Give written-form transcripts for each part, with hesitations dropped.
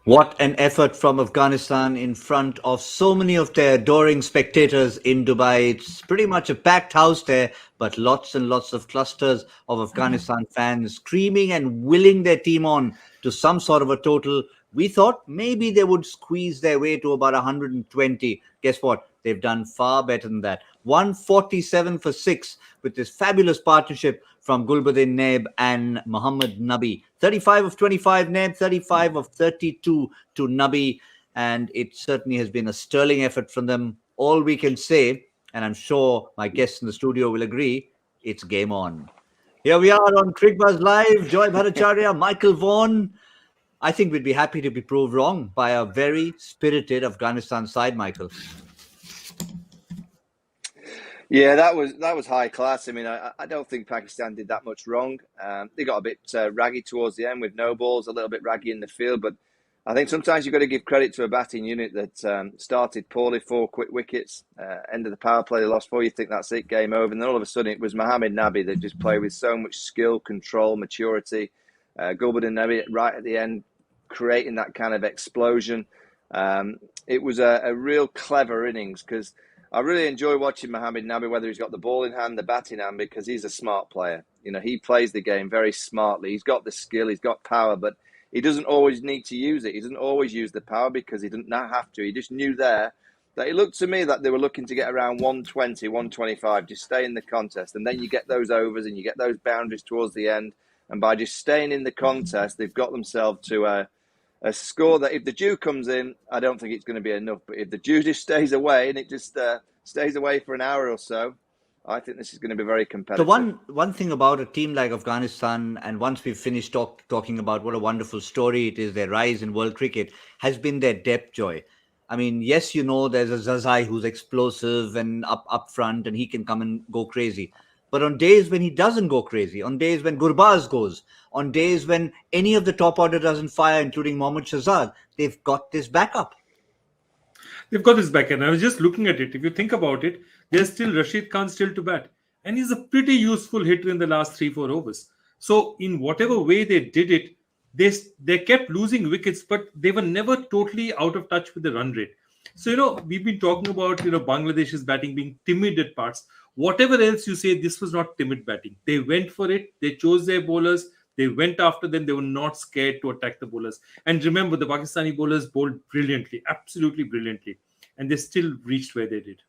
What an effort from Afghanistan in front of so many of their adoring spectators in Dubai. It's pretty much a packed house there, but lots and lots of clusters of Afghanistan fans screaming and willing their team on to some sort of a total. We thought maybe they would squeeze their way to about 120. Guess what? They've done far better than that. 147 for 6 with this fabulous partnership from Gulbadin Naib and Muhammad Nabi. 35 of 25 Naib, 35 of 32 to Nabi. And it certainly has been a sterling effort from them. All we can say, and I'm sure my guests in the studio will agree, it's game on. Here we are on Cricbuzz Live. Joy Bhattacharjya, Michael Vaughan. I think we'd be happy to be proved wrong by a very spirited Afghanistan side, Michael. Yeah, that was high class. I mean, I don't think Pakistan did that much wrong. They got a bit raggy towards the end with no balls, a little bit raggy in the field. But I think sometimes you've got to give credit to a batting unit that started poorly, 4 quick wickets. End of the power play, they lost 4. You think that's it, game over. And then all of a sudden it was Muhammad Nabi that just played with so much skill, control, maturity. Gulbadin Nabi right at the end, creating that kind of explosion. It was a real clever innings because I really enjoy watching Muhammad Nabi, whether he's got the ball in hand, the bat in hand, because he's a smart player. You know, he plays the game very smartly. He's got the skill, he's got power, but he doesn't always need to use it. He doesn't always use the power because he doesn't have to. He just knew there that it looked to me that they were looking to get around 120, 125, just stay in the contest. And then you get those overs and you get those boundaries towards the end. And by just staying in the contest, they've got themselves to a score that if the dew comes in, I don't think it's going to be enough. But if the dew just stays away and it just stays away for an hour or so, I think this is going to be very competitive. The one thing about a team like Afghanistan, and once we've finished talking about what a wonderful story it is, their rise in world cricket, has been their depth, Joy. I mean, yes, you know, there's a Zazai who's explosive and up front, and he can come and go crazy. But on days when he doesn't go crazy, on days when Gurbaz goes, on days when any of the top order doesn't fire, including Mohammad Shahzad, they've got this backup. They've got this back. And I was just looking at it. If you think about it, there's still Rashid Khan still to bat. And he's a pretty useful hitter in the last 3-4 overs. So in whatever way they did it, they kept losing wickets, but they were never totally out of touch with the run rate. So, you know, we've been talking about, you know, Bangladesh's batting being timid at parts. Whatever else you say, this was not timid batting. They went for it. They chose their bowlers. They went after them. They were not scared to attack the bowlers. And remember, the Pakistani bowlers bowled brilliantly, absolutely brilliantly. And they still reached where they did.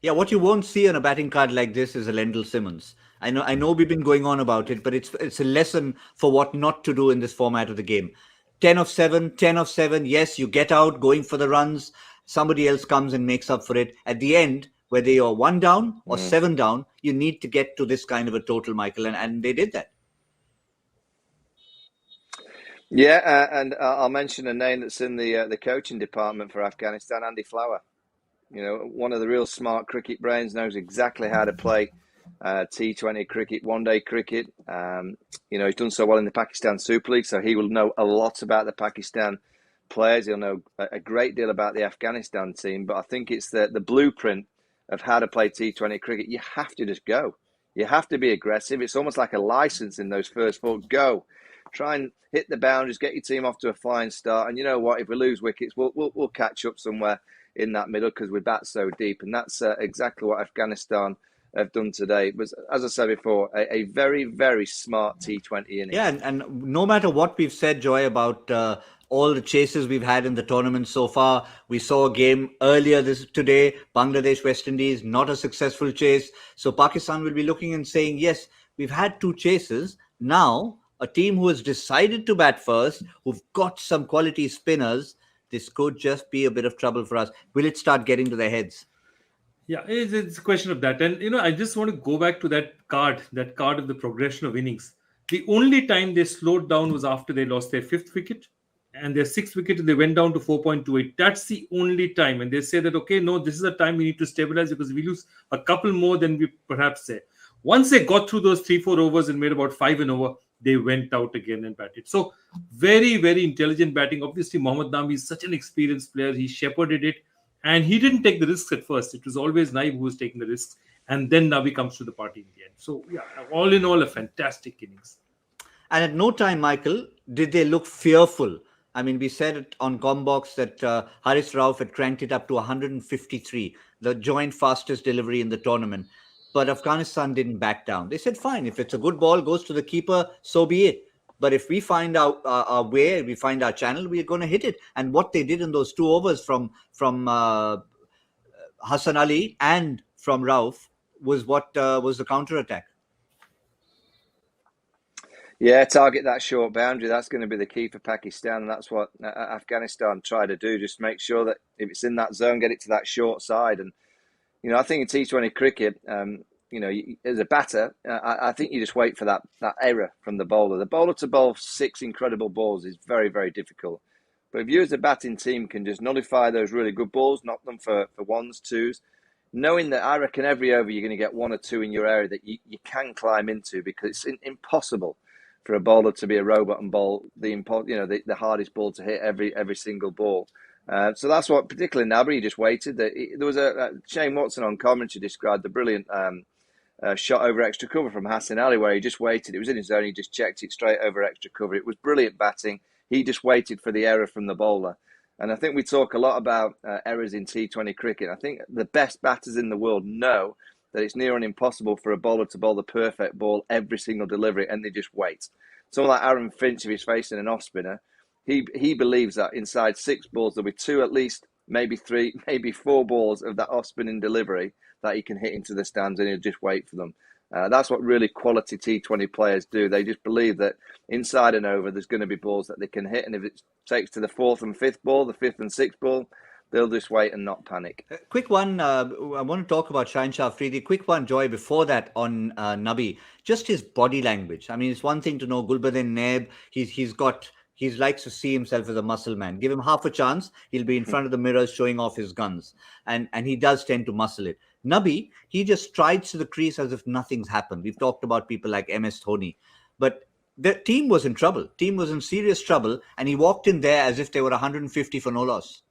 Yeah, what you won't see on a batting card like this is a Lendl Simmons. I know we've been going on about it, but it's a lesson for what not to do in this format of the game. 10 of 7, 10 of 7. Yes, you get out going for the runs. Somebody else comes and makes up for it. At the end, whether you're 1 down or 7 down, you need to get to this kind of a total, Michael, and they did that. Yeah, and I'll mention a name that's in the coaching department for Afghanistan, Andy Flower. You know, one of the real smart cricket brains, knows exactly how to play T20 cricket, one-day cricket. You know, he's done so well in the Pakistan Super League, so he will know a lot about the Pakistan players. He'll know a great deal about the Afghanistan team, but I think it's the blueprint of how to play T20 cricket. You have to just go. You have to be aggressive. It's almost like a license in those first 4. Go. Try and hit the boundaries, get your team off to a flying start. And you know what? If we lose wickets, we'll catch up somewhere in that middle because we bat so deep. And that's exactly what Afghanistan have done today. It was, as I said before, a very, very smart T20 inning. Yeah, and no matter what we've said, Joy, about all the chases we've had in the tournament so far, we saw a game earlier today, Bangladesh, West Indies, not a successful chase. So Pakistan will be looking and saying, yes, we've had 2 chases. Now, a team who has decided to bat first, who've got some quality spinners, this could just be a bit of trouble for us. Will it start getting to their heads? Yeah, it's a question of that. And, you know, I just want to go back to that card of the progression of innings. The only time they slowed down was after they lost their 5th wicket and their 6th wicket, and they went down to 4.28. That's the only time. And they say that, okay, no, this is the time we need to stabilize because if we lose a couple more than we perhaps say. Once they got through those 3-4 overs and made about 5 an over, they went out again and batted. So very, very intelligent batting. Obviously, Mohammad Nabi is such an experienced player. He shepherded it. And he didn't take the risks at first. It was always Naib who was taking the risks. And then Nabi comes to the party in the end. So, yeah, all in all, a fantastic innings. And at no time, Michael, did they look fearful I mean, we said it on Combox that Haris Rauf had cranked it up to 153, the joint fastest delivery in the tournament. But Afghanistan didn't back down. They said, fine, if it's a good ball, goes to the keeper, so be it. But if we find out our way, we find our channel, we're going to hit it. And what they did in those 2 overs from Hassan Ali and from Rauf was what was the counter attack. Yeah, target that short boundary. That's going to be the key for Pakistan. And that's what Afghanistan try to do. Just make sure that if it's in that zone, get it to that short side. And, I think in T20 cricket, as a batter, I think you just wait for that error from the bowler. The bowler to bowl 6 incredible balls is very, very difficult. But if you as a batting team can just nullify those really good balls, knock them for 1s, 2s, knowing that I reckon every over you're going to get 1 or 2 in your area that you can climb into, because it's impossible for a bowler to be a robot and bowl the hardest ball to hit every single ball. So that's what, particularly Nabi, just waited. There was Shane Watson on commentary described the brilliant shot over extra cover from Hassan Ali, where he just waited. It was in his zone. He just checked it straight over extra cover. It was brilliant batting. He just waited for the error from the bowler. And I think we talk a lot about errors in T20 cricket. I think the best batters in the world know that it's near on impossible for a bowler to bowl the perfect ball every single delivery, and they just wait. Someone like Aaron Finch, if he's facing an off spinner, he believes that inside 6 balls there'll be 2 at least, maybe 3, maybe 4 balls of that off spinning delivery that he can hit into the stands, and he'll just wait for them. That's what really quality T20 players do. They just believe that inside and over there's going to be balls that they can hit, and if it takes to the 4th and 5th ball, the 5th and 6th ball, they'll just wait and not panic. Quick one, I want to talk about Shaheen Shah Afridi. Quick one, Joy, before that on Nabi. Just his body language. I mean, it's one thing to know Gulbadin Naib. He likes to see himself as a muscle man. Give him half a chance, he'll be in front of the mirrors showing off his guns. And he does tend to muscle it. Nabi, he just strides to the crease as if nothing's happened. We've talked about people like MS Dhoni. But the team was in trouble. Team was in serious trouble. And he walked in there as if they were 150 for no loss.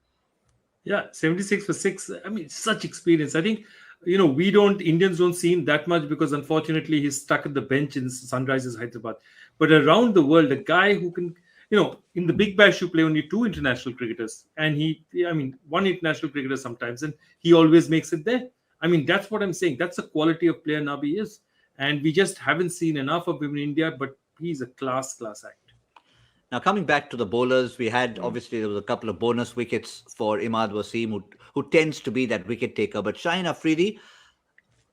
Yeah, 76 for 6. I mean, such experience. I think, Indians don't see him that much because unfortunately he's stuck at the bench in Sunrisers Hyderabad. But around the world, a guy who can, in the Big Bash you play only 2 international cricketers. And one international cricketer sometimes, and he always makes it there. I mean, that's what I'm saying. That's the quality of player Nabi is. And we just haven't seen enough of him in India, but he's a class act. Now, coming back to the bowlers, we had, obviously, there was a couple of bonus wickets for Imad Wasim, who tends to be that wicket taker. But Shaheen Afridi,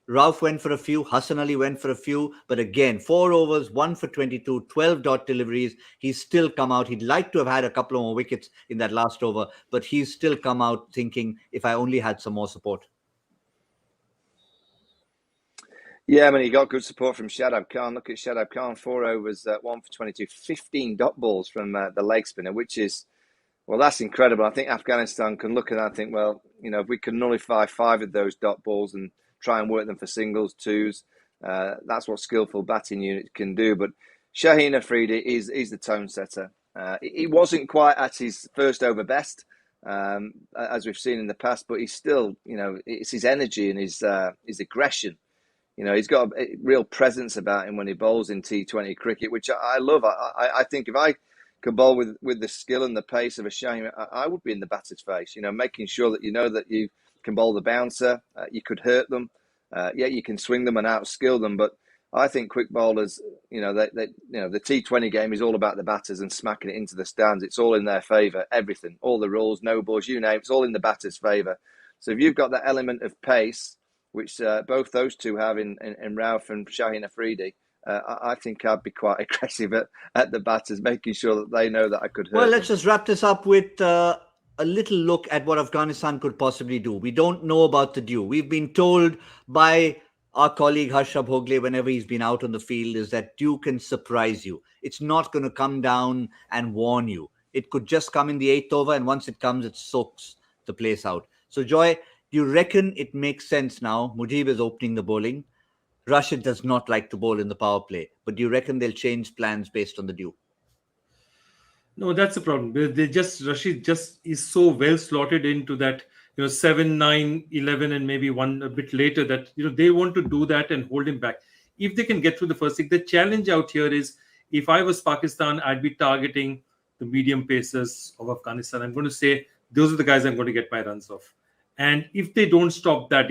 Rauf went for a few, Hassan Ali went for a few. But again, 4 overs, 1 for 22, 12 dot deliveries. He's still come out. He'd like to have had a couple of more wickets in that last over, but he's still come out thinking, if I only had some more support. Yeah, I mean, he got good support from Shadab Khan. Look at Shadab Khan, 4 overs, 1 for 22, 15 dot balls from the leg spinner, which is, well, that's incredible. I think Afghanistan can look at that and think, well, if we can nullify 5 of those dot balls and try and work them for singles, 2s, that's what skillful batting units can do. But Shaheen Afridi is the tone setter. He wasn't quite at his first over best, as we've seen in the past, but he's still, it's his energy and his aggression. He's got a real presence about him when he bowls in T20 cricket, which I love. I think if I could bowl with the skill and the pace of a Shaheen, I would be in the batter's face, making sure that that you can bowl the bouncer, you could hurt them, you can swing them and outskill them. But I think quick bowlers, the T20 game is all about the batters and smacking it into the stands. It's all in their favour, everything, all the rules, no balls, you name it's all in the batter's favour. So if you've got that element of pace, which both those two have in Rauf and Shaheen Afridi, I think I'd be quite aggressive at the batters, making sure that they know that I could hurt them. Let's just wrap this up with a little look at what Afghanistan could possibly do. We don't know about the due. We've been told by our colleague Harsha Bhogle, whenever he's been out on the field, is that due can surprise you. It's not going to come down and warn you. It could just come in the 8th over, and once it comes, it soaks the place out. So, Joy, do you reckon it makes sense now? Mujib is opening the bowling. Rashid does not like to bowl in the power play. But do you reckon they'll change plans based on the due? No, that's the problem. Rashid just is so well slotted into that, 7, 9, 11, and maybe one a bit later that, they want to do that and hold him back. If they can get through the first 6, the challenge out here is, if I was Pakistan, I'd be targeting the medium pacers of Afghanistan. I'm going to say those are the guys I'm going to get my runs off. And if they don't stop that,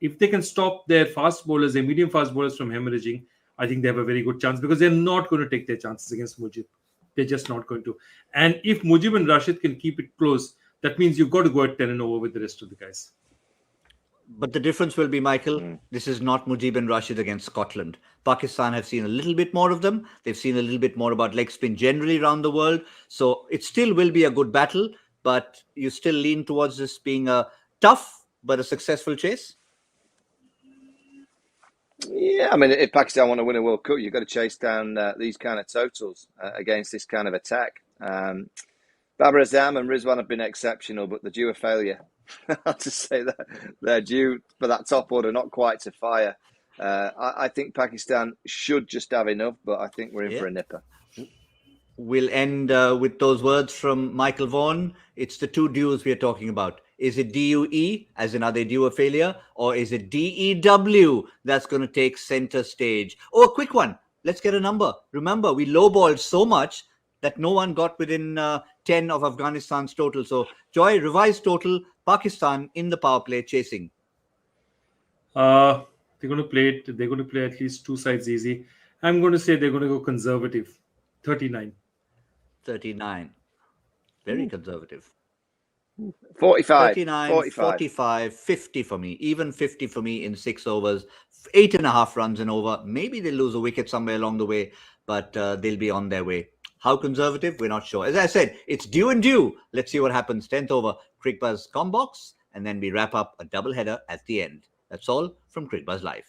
if they can stop their fast bowlers, their medium fast bowlers from hemorrhaging, I think they have a very good chance, because they're not going to take their chances against Mujib. They're just not going to. And if Mujib and Rashid can keep it close, that means you've got to go at 10 and over with the rest of the guys. But the difference will be, Michael, this is not Mujib and Rashid against Scotland. Pakistan have seen a little bit more of them. They've seen a little bit more about leg spin generally around the world. So it still will be a good battle, but you still lean towards this being a tough but a successful chase? Yeah, I mean, if Pakistan want to win a World Cup, you've got to chase down these kind of totals against this kind of attack. Babar Azam and Rizwan have been exceptional, but they're due a failure. I'll just say that they're due for that top order, not quite to fire. I think Pakistan should just have enough, but I think we're in for a nipper. We'll end with those words from Michael Vaughan. It's the two dues we are talking about. Is it DUE, as in are they due a failure, or is it DEW that's going to take center stage? Oh, a quick one. Let's get a number. Remember, we lowballed so much that no one got within 10 of Afghanistan's total. So, Joy, revised total, Pakistan in the power play chasing. They're going to play it. They're going to play at least two sides easy. I'm going to say they're going to go conservative. 39. 39. Very conservative. 45. 39, 45. 45, 50 for me. Even 50 for me in 6 overs. 8.5 runs and over. Maybe they lose a wicket somewhere along the way, but they'll be on their way. How conservative? We're not sure. As I said, it's due and due. Let's see what happens. 10th over, Cricbuzz Combox, and then we wrap up a double header at the end. That's all from Cricbuzz Live.